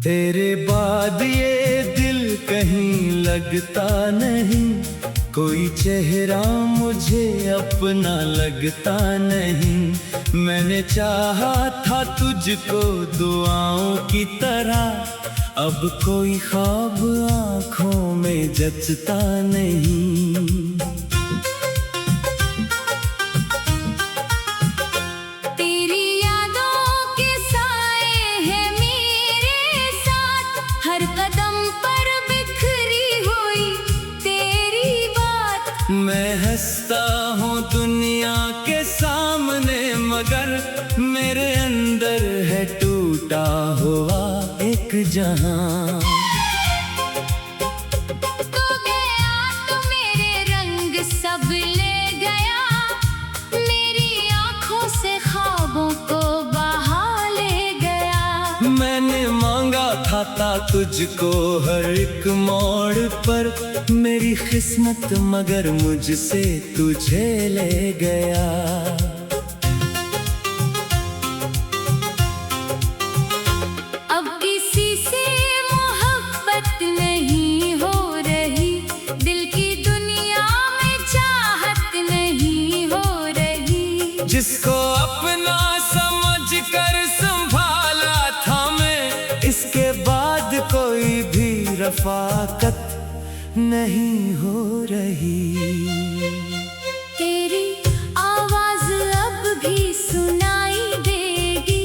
तेरे बाद ये दिल कहीं लगता नहीं, कोई चेहरा मुझे अपना लगता नहीं। मैंने चाहा था तुझको दुआओं की तरह, अब कोई ख्वाब आँखों में जचता नहीं। मैं हंसता हूँ दुनिया के सामने, मगर मेरे अंदर है टूटा हुआ एक जहां। तो गया तो मेरे रंग सब ले गया, मेरी आँखों से ख्वाबों को बहा ले गया। मैंने मांगा था तुझको हर एक मोड़ पर, मेरी किस्मत मगर मुझसे तुझे ले गया। अब किसी से मोहब्बत नहीं हो रही, दिल की दुनिया में चाहत नहीं हो रही। जिसको अपना समझ कर संभाला था मैं, इसके बाद कोई भी रफाकत नहीं हो रही। तेरी आवाज अब भी सुनाई देगी,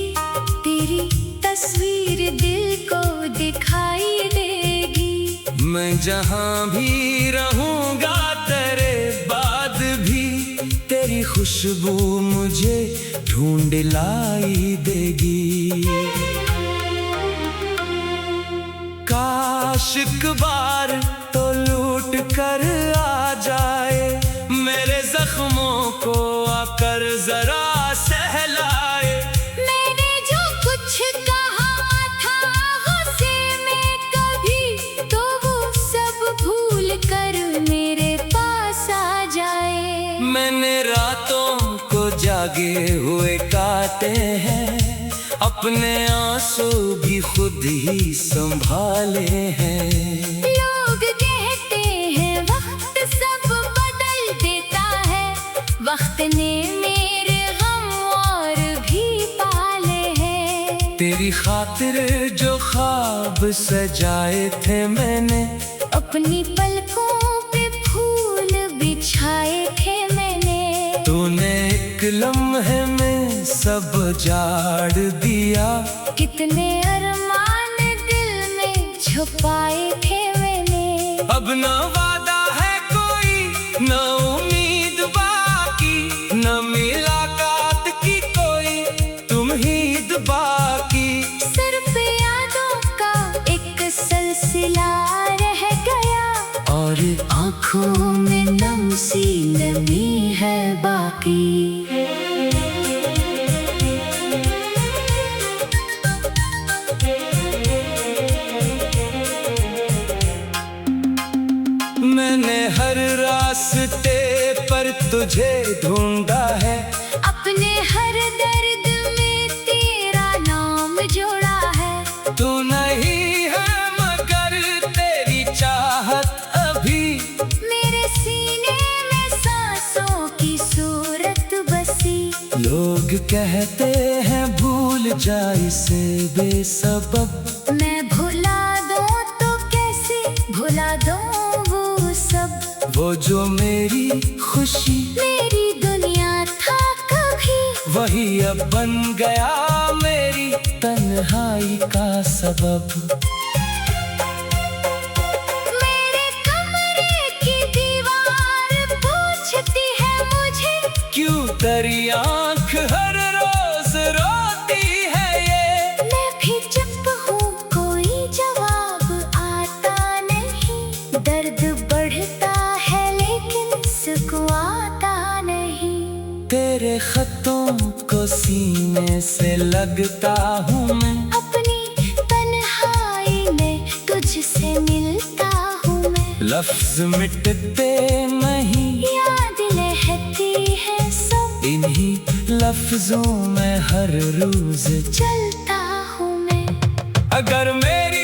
तेरी तस्वीर दिल को दिखाई देगी। मैं जहाँ भी रहूँगा तेरे बाद भी, तेरी खुशबू मुझे ढूंढ लाई देगी। काश एक बार तो लूट कर आ जाए, मेरे जख्मों को आकर जरा सहलाए। मैंने जो कुछ कहा था गुस्से में कभी, तो वो सब भूल कर मेरे पास आ जाए। मैंने रातों को जागे हुए काटे हैं, अपने आंसू भी खुद ही संभाले हैं। लोग कहते हैं वक्त सब बदल देता है, वक्त ने मेरे गम और भी पाले हैं। तेरी खातिर जो ख्वाब सजाए थे मैंने, अपनी पलकों पे फूल बिछाए थे मैंने। तूने एक लम्हे में सब जाड़ दिया, कितने अरमान दिल में छुपाए थे मैंने। अब न वादा है कोई, न उम्मीद बाकी, न मुलाकात की कोई तुमहीद बाकी। सर पे यादों का एक सिलसिला रह गया, और आँखों में नम सी नमी है बाकी। मैंने हर रास्ते पर तुझे ढूंढा है, अपने हर दर्द में तेरा नाम जोड़ा है। तू नहीं है मगर तेरी चाहत अभी, मेरे सीने में सांसों की सूरत बसी। लोग कहते हैं भूल जा इसे बेसबब, मैं भुला दूं तो कैसे भुला दूं वो सब, वो जो मेरी खुशी मेरी दुनिया था कभी, वही अब बन गया मेरी तन्हाई का सबब। मेरे कमरे की दीवार पूछती है मुझे, क्यों तेरी आँख हर रोज रोती है ये। मैं भी चुप हूँ, कोई जवाब आता नहीं। दर्द बढ़ता है लेकिन सुकून आता नहीं। तेरे खतों को सीने से लगता हूँ मैं, अपनी तन्हाई में तुझसे मिलता हूँ मैं। लफ्ज मिटते नहीं, याद रहती है सब, इन्हीं लफ्जों में हर रोज चलता हूँ मैं। अगर मेरी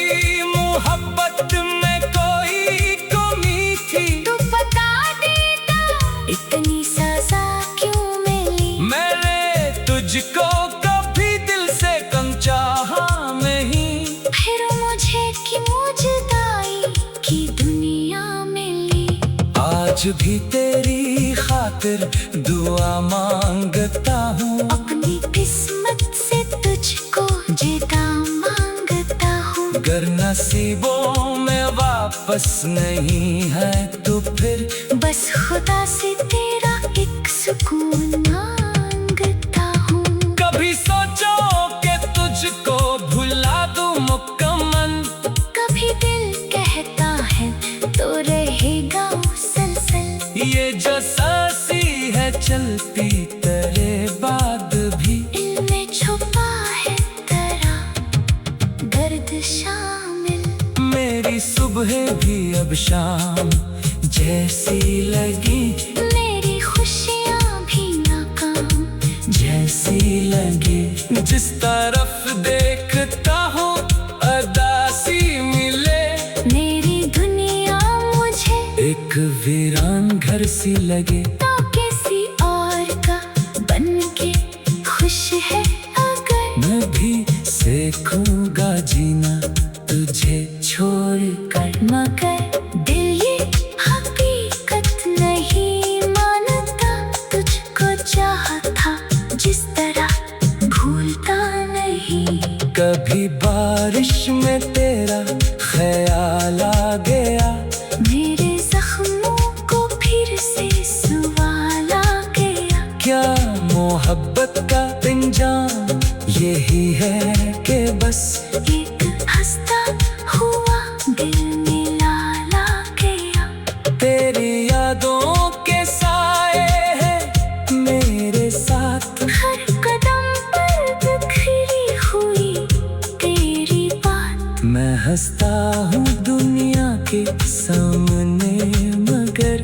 क्यों जुदाई की दुनिया मिली। आज भी तेरी खातिर दुआ मांगता हूँ, अपनी किस्मत से तुझको जुदा मांगता हूँ। अगर नसीबों में वापस नहीं है तो फिर बस खुदा से तेरा एक सुकून मांगता हूँ। कभी सोचो कि तुझको भुला दूं मुकम्मल, कभी दिल कहता है तो रहेगा मुसलसल। ये जो सांसी है चलती तेरे बाद भी, इनमें छुपा है तेरा दर्द शामिल। मेरी सुबह भी अब शाम जैसी लगी, मेरी खुशियाँ भी नाकाम जैसी लगी। जिस तरफ देखता हूँ अदासी मिले, मेरी दुनिया मुझे एक वीरान घर सी लगे। तो किसी और का बन के खुश है अगर, मैं भी सीखूंगा जीना तुझे छोड़कर। मगर दिल ये हकीकत नहीं मानता, तुझको चाहता जिस तरह भूलता नहीं। कभी बारिश में तेरा ख्याल आ गया, मेरे जख्मों को फिर से सवाल आ गया। क्या मोहब्बत का इंजाम यही है कि बस एक हंसता हुआ दिल मिला ला गया। तेरी यादों के साए हैं मेरे साथ, हर कदम पर बिखरी हुई तेरी बात। मैं हंसता हूँ दुनिया के सामने मगर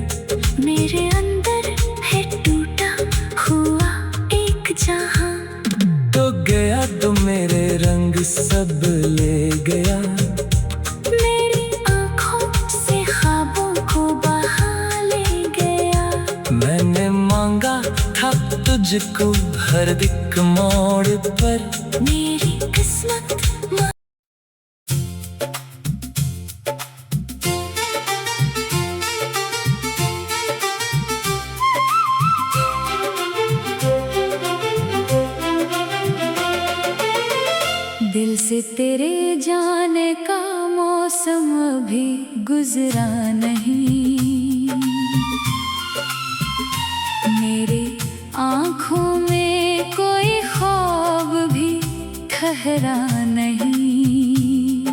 मेरे अंदर है टूटा हुआ एक जहां। तो गया तो मेरे रंग सब ले गया, मेरी आँखों से ख्वाबों को बहा ले गया। मैंने मांगा था तुझको हर एक मोड़ पर, मेरी किस्मत दिल से तेरे जाने का मौसम अभी गुजरा नहीं। मेरी आँखों में कोई ख्वाब भी ठहरा नहीं।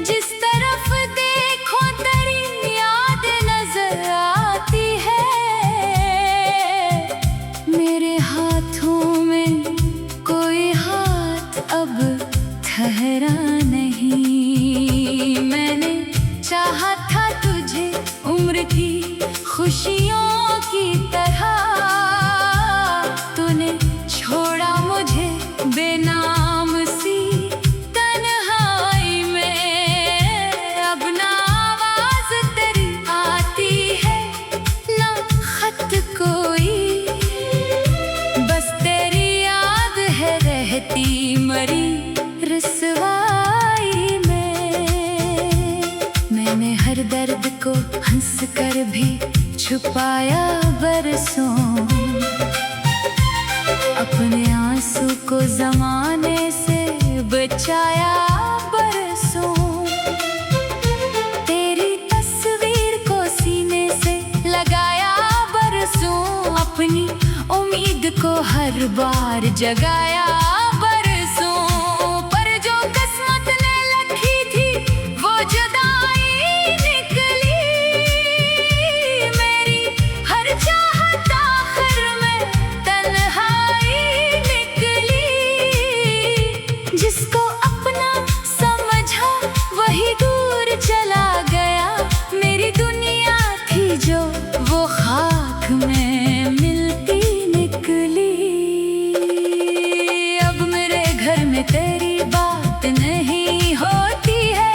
जिस तरफ देखो तेरी याद नजर आती है। मेरे हाथों में कोई हाथ अब ठहरा नहीं। मैंने चाहा था तुझे उम्र की खुशियों की तरह, तूने छोड़ा मुझे बेनाम सी तन्हाई में। अब ना आवाज तेरी आती है ना खत कोई, बस तेरी याद है रहती मरी रसवाई में। मैंने हर दर्द को हंस कर भी छुपाया बरसों, अपने आंसू को जमाने से बचाया बरसों। तेरी तस्वीर को सीने से लगाया बरसों, अपनी उम्मीद को हर बार जगाया बरसों। पर जो किस्मत ने लिखी थी वो जुदाई निकली। मेरी हर चाहत आखिर में तन्हाई निकली। जिसको अपना समझा वही दूर चला गया। मेरी दुनिया थी जो वो खाक में मिलती निकली। अब मेरे घर में तेरी बात नहीं होती है,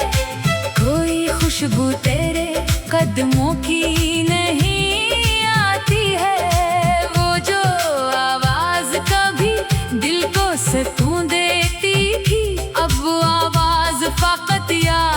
कोई खुशबू तेरे कदमों की नहीं आती है। वो जो आवाज कभी दिल को सुकून देती थी, अब वो आवाज फकत याद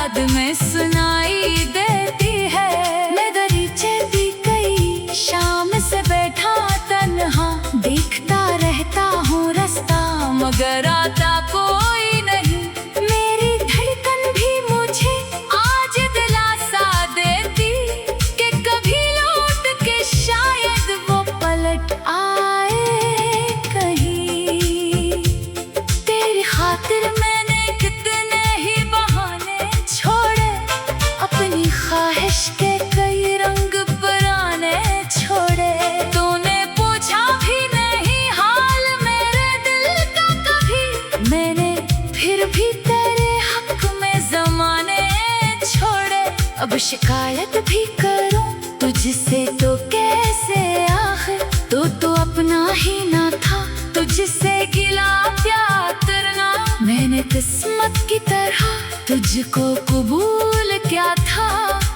अब शिकायत भी करूं तुझसे तो कैसे, आखिर तो अपना ही ना था, तुझसे गिला प्यार करना। मैंने किस्मत की तरह तुझको कबूल किया था,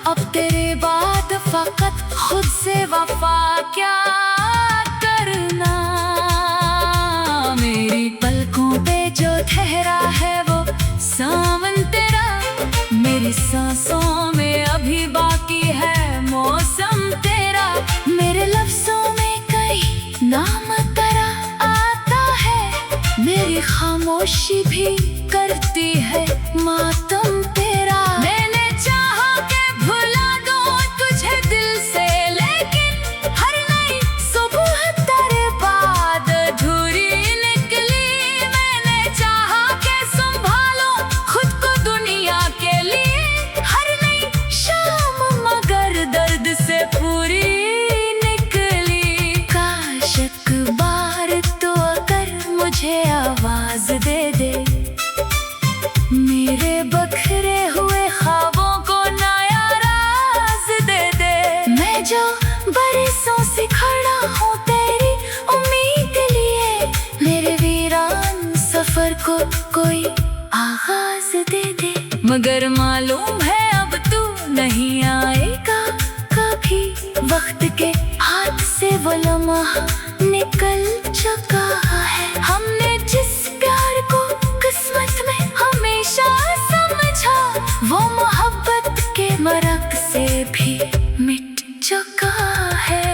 अब तेरे बाद फकत खुद से वफा क्या करना। मेरी पलकों पे जो ठहरा है वो सावन तेरा, मेरी सांसों में अभी बाकी है मौसम तेरा। मेरे लफ्जों में कहीं नाम तेरा आता है, मेरी खामोशी भी करती है मातम तेरा। मैंने चाहा कि भुला दूं तुझे दिल से, लेकिन हर नई सुबह तेरे बाद अधूरी निकली। मैंने चाहा कि संभालो खुद को दुनिया के लिए, हर नई शाम मगर दर्द से पूरी निकली। काश एक बार तो अगर मुझे आवाज दे दे, मेरे बखरे हुए ख्वाबों को नया राज दे दे। मैं जो बरसों से खड़ा हूँ तेरी उम्मीद लिए, मेरे वीरान सफर को कोई आगाज दे दे। मगर मालूम है अब तू नहीं आएगा कभी, वक्त के हाथ से वो लम्हा निकल चुका है। हमने जिस प्यार को किस्मत में हमेशा समझा, वो मोहब्बत के मरक से भी मिट चुका है।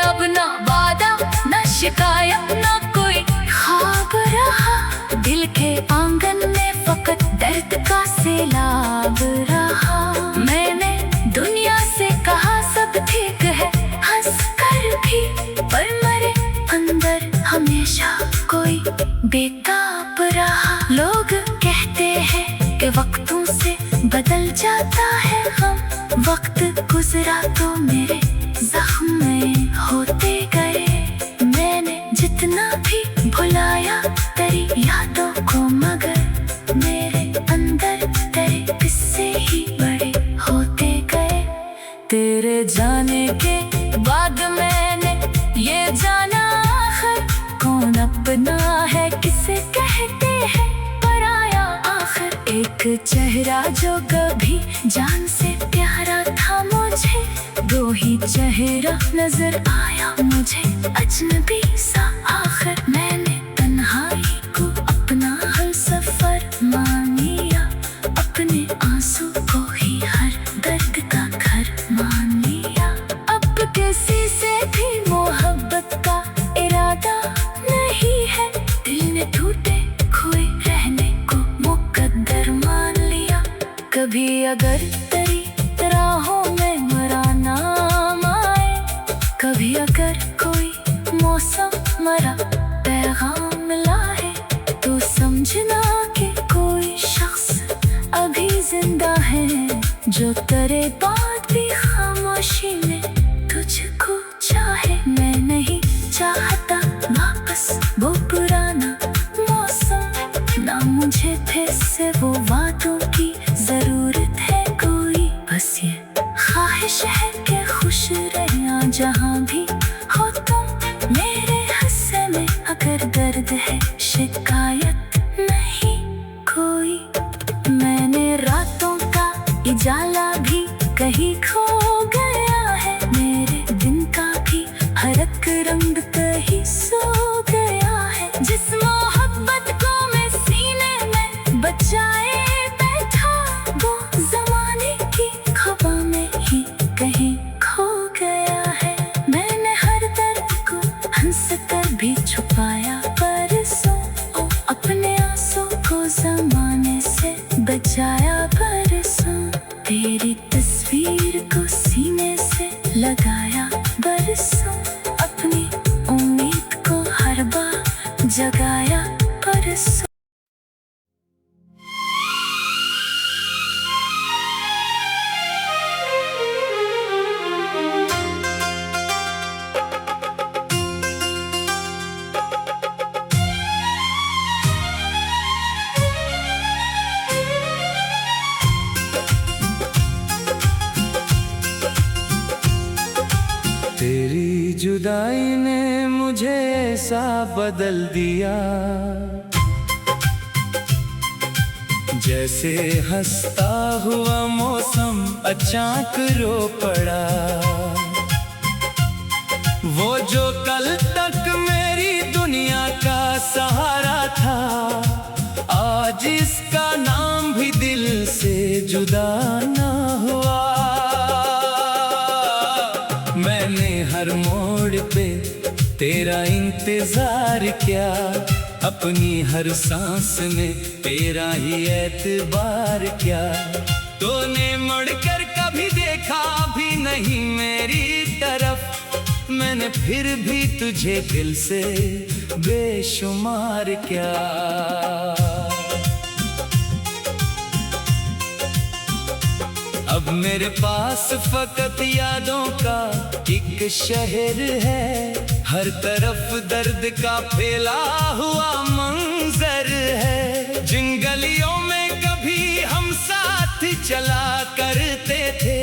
अब ना वादा ना शिकायत ना कोई ख्वाब रहा, दिल के आंगन में फकत दर्द का सैलाब रहा। मैंने दुनिया से कहा सब ठीक है हंस कर भी, पर मेरे अंदर हमेशा कोई बेताब रहा। लोग कहते हैं कि वक्तों से बदल जाता है हम, वक्त गुजरा तो मेरे जख्म होते गए। मैंने जितना भी भुलाया तेरी यादों को, मगर मेरे अंदर तेरे किस्से ही बड़े होते गए। तेरे जाने के बाद मैंने ये जाना आखिर कौन अपना है किसे कहते हैं पराया। आखिर एक चेहरा जो कभी जान से प्यारा था मुझे, दो ही चेहरा नजर आया मुझे अजनबी सा। आखिर मैंने तन्हाई को अपना हर सफर मान लिया, अपने आंसू को ही हर दर्द का घर मान लिया। अब किसी से भी मोहब्बत का इरादा नहीं है, दिल ने टूटे खोए रहने को मुकद्दर मान लिया। कभी अगर तेरी राहों में मरा नाम आए, कभी अगर कोई मौसम मरा पैगाम लाए, तो समझना कि कोई शख्स अभी जिंदा है, जो तेरे बाद भी खामोशी में तुझको चाहे। मैं नहीं चाहता वापस वो पुराना मौसम, ना मुझे फिर से वो वादों की जरूरत है कोई। बस ये ख्वाहिश है कि खुश रहना जहाँ भी हो तुम, मेरे हिस्से में अगर दर्द है शिकायत नहीं कोई। मैंने रातों का उजाला भी कहीं खो गया है, मेरे दिन का भी हर एक रंग कहीं सो गया है। जिस मोहब्बत को मैं सीने में बचाए बैठा, वो जमाने की खबा में ही कहीं खो गया है। मैंने हर दर्द को हंस कर भी छुपाया बरसों, अपने आंसू को जमाने से बचाया बरसों। तेरी तस्वीर को सीने से लगाया बरसों, अपनी उम्मीद को हर बार जगाया बरसों। जुदाई ने मुझे ऐसा बदल दिया, जैसे हंसता हुआ मौसम अचानक रो पड़ा। वो जो कल तक मेरी दुनिया का सहारा था, आज इसका नाम भी दिल से जुदा ना हुआ। मैंने हर मोड़ पे तेरा इंतजार किया, अपनी हर सांस में तेरा ही एतबार किया। तूने मुड़कर कभी देखा भी नहीं मेरी तरफ, मैंने फिर भी तुझे दिल से बेशुमार किया। अब मेरे पास फकत यादों का एक शहर है, हर तरफ दर्द का फैला हुआ मंजर है। जिन गलियों में कभी हम साथ चला करते थे,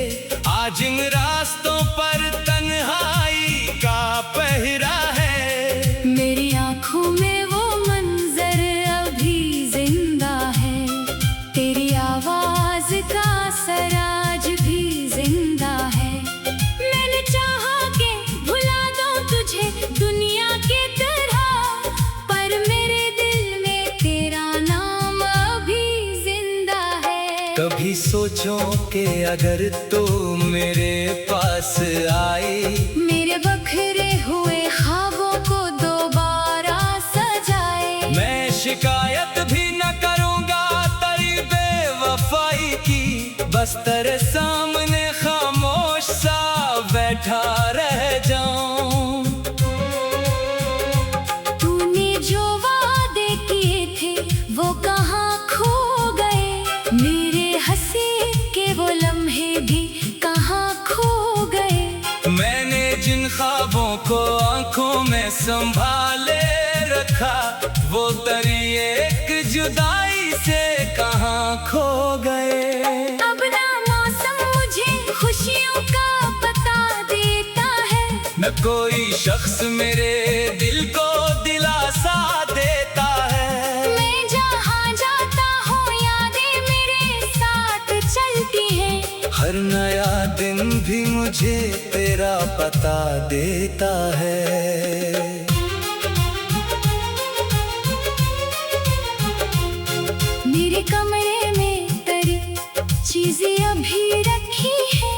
आज इन रास्तों पर तन्हाई का पहरा है। मेरी आँखों में वो मंजर अभी जिंदा है, तेरी आवाज का असर आज भी जिंदा है। मैंने चाहा कि भुला दूं तुझे दुनिया की तरह, पर मेरे दिल में तेरा नाम अभी जिंदा है। कभी सोचो कि अगर तो मेरे पास आई, मेरे बखरे हुए ख्वाबों को दोबारा सजाए। मैं शिकायत भी न करूंगा तेरी बेवफाई की, बस तेरे सामने खामोश सा बैठा रह जाऊं। तूने जो वादे किए थे वो कहाँ खो गए, मेरे हंसी के वो लम्हे भी कहाँ खो गए। मैंने जिन ख्वाबों को आंखों में संभाले रखा, वो तेरी एक जुदाई से कहाँ खो गए। अब ना मौसम मुझे खुशियों का पता देता है, न कोई शख्स मेरे दिल को दिलासा देता है। मैं जहाँ जाता हूँ यादें मेरे साथ चलती हैं। हर नया दिन भी मुझे तेरा पता देता है। मेरे कमरे में तेरी चीजें अभी रखी है,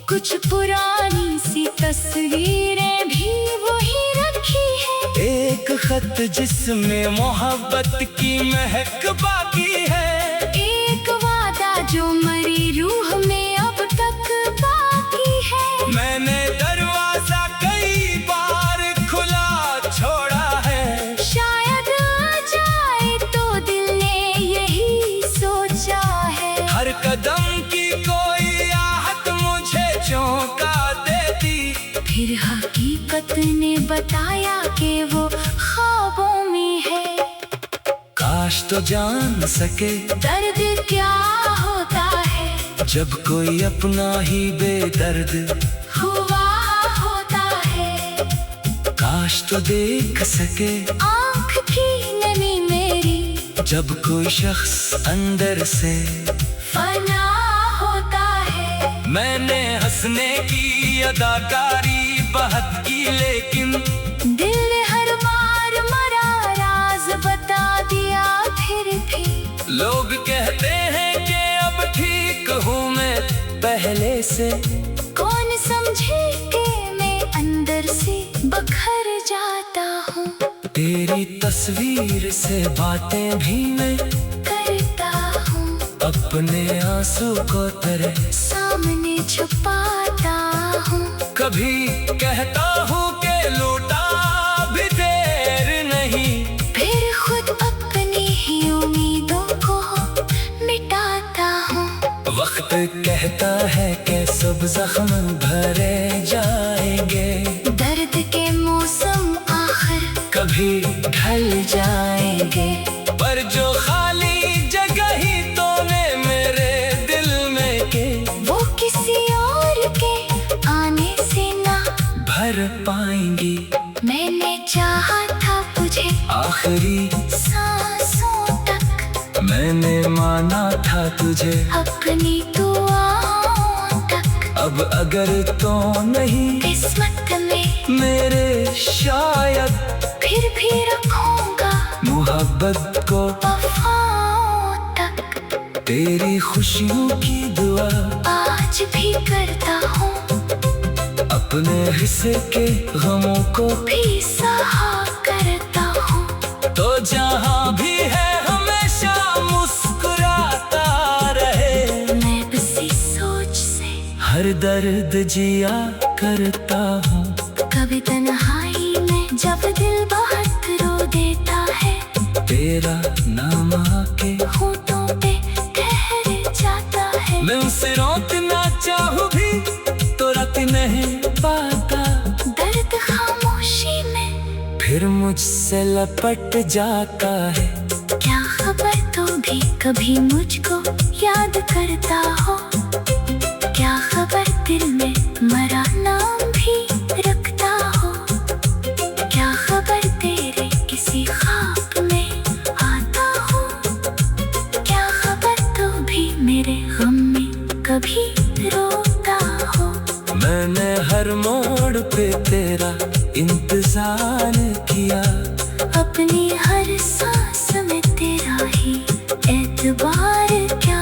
कुछ पुरानी सी तस्वीरें भी वही रखी है। एक खत जिसमें मोहब्बत की महक बाकी है, एक वादा जो मरी रूह में अब तक बाकी है। मैंने दरवाजा कई बार खुला छोड़ा है, शायद आ जाए तो दिल ने यही सोचा है। हर कदम की कोई आहट मुझे चौंका देती, फिर हकीकत ने बताया कि वो ख्वाबों में है। काश तो जान सके दर्द क्या होता है, जब कोई अपना ही बेदर्द हुआ होता है। काश तो देख सके आँख की नमी मेरी, जब कोई शख्स अंदर से फना होता है। मैंने हंसने की अदाकारी बहुत की, लेकिन दिल ने हर बार मरा राज बता दिया फिर भी। लोग कहते हैं कि अब ठीक हूँ मैं पहले से, कौन समझे कि मैं अंदर से बखर जाता हूँ। तेरी तस्वीर से बातें भी मैं करता हूँ, अपने आंसू को तेरे सामने छुपाता हूँ। कभी कहता हूँ कि लूटा भी देर नहीं, फिर खुद अपनी ही उम्मीदों को मिटाता हूँ। वक्त कहता है कि सब जख्म भरे जाएंगे, दर्द के मौसम आखिर कभी ढल जाएंगे। पर जो खाली जगह ही तूने मेरे दिल में के, वो किसी और के आने से ना भर पाएंगे। आखिरी सांसों तक मैंने माना था तुझे अपनी दुआओं तक। अब अगर तो नहीं किस्मत में मेरे शायद फिर भी रखूंगा मोहब्बत को वफाओं तक। तेरी खुशियों की दुआ आज भी करता हूँ अपने हिस्से के गमों को भी सहा करता हूँ। तो जहाँ भी है हमेशा मुस्कुराता रहे। मैं बस इस सोच से हर दर्द जिया करता हूँ। कभी तन्हाई में जब दिल बहुत रो देता है, तेरा नाम आके होठों पे ठहर जाता है। मैं उसे रोकना चाहूँ भी तो रख नहीं पाता। दर्द खामोशी में फिर मुझसे लपट जाता है। क्या खबर तो भी कभी मुझको याद करता हो। क्या खबर दिल में मरा नाम भी रखता हो। क्या खबर तेरे किसी ख्वाब में आता हो। क्या खबर तो भी मेरे गम में कभी रोता हो। मैंने हर मोड़ पे तेरा इंतजार किया। अपनी हर सांस में तेरा ही एतबार क्या।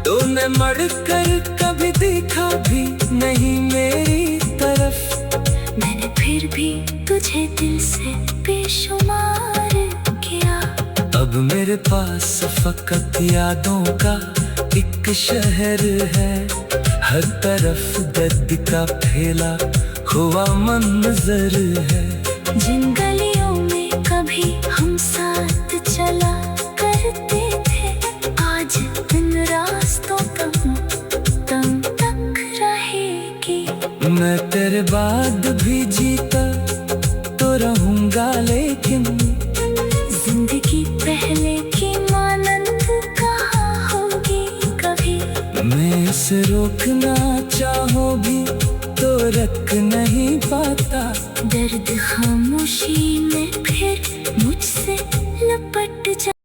तूने मर कर कभी देखा भी नहीं मेरी तरफ। मैंने फिर भी तुझे दिल से बेशुमार किया। अब मेरे पास फकत यादों का एक शहर है। हर तरफ दर्द का फैला हुआ मंजर है। जिन गलियों में कभी हम साथ चला करते थे, आज इन रास्तों तम तक रहेगी। मैं तेरे बाद भी जीता तो रहूंगा, लेकिन जिंदगी पहले की मानंद कहाँ होगी कभी। मैं इसे रोकना चाहूँ भी तो रख नहीं पाता। दर्द खामोशी में फिर मुझसे लपट जा।